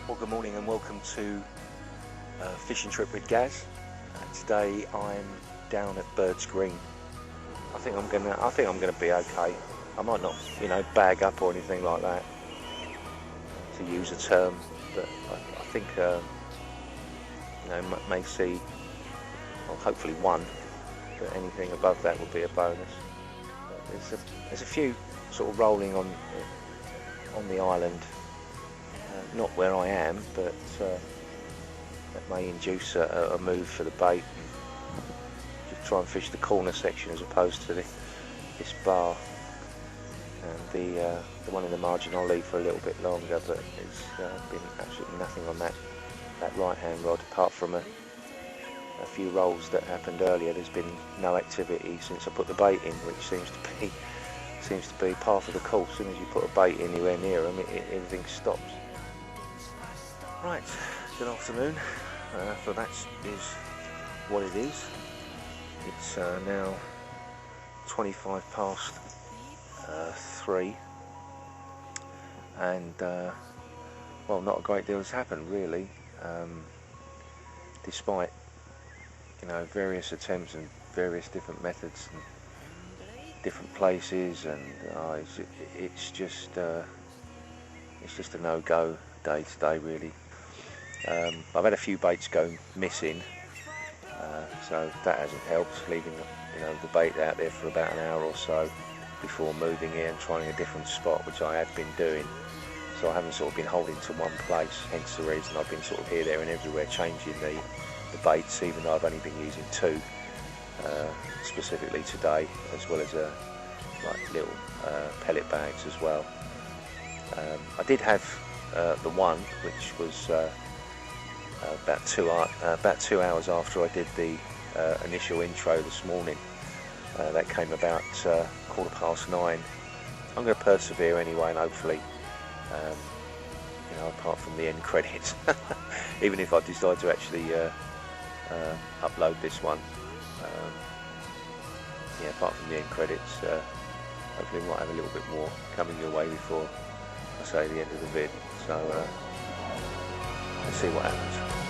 Well, good morning and welcome to Fishing Trip with GaZ. Today I'm down at Birds Green. I think I'm gonna be okay. I might not, bag up or anything like that, to use a term, but I think may see, well, hopefully one, but anything above that would be a bonus. There's a few sort of rolling on the island. Not where I am, but that may induce a move for the bait and just try and fish the corner section as opposed to this bar. And the one in the margin I'll leave for a little bit longer, but it's been absolutely nothing on that right hand rod apart from a few rolls that happened earlier. There's been no activity since I put the bait in, which seems to be part of the course. As soon as you put a bait anywhere near them, everything stops. Right, good afternoon. So that is what it is. It's now 25 past 3, and well, not a great deal has happened really, despite various attempts and various different methods and different places, and it's just a no-go day today really. I've had a few baits go missing, so that hasn't helped, leaving the bait out there for about an hour or so before moving it and trying a different spot, which I have been doing. So I haven't sort of been holding to one place, hence the reason I've been sort of here, there and everywhere changing the baits, even though I've only been using 2 specifically today, as well as like little pellet bags as well. I did have the one which was about 2 hours after I did the initial intro this morning. That came about 9:15. I'm going to persevere anyway, and hopefully, apart from the end credits, even if I decide to actually upload this one, apart from the end credits, hopefully we might have a little bit more coming your way before I say the end of the vid. So let's see what happens.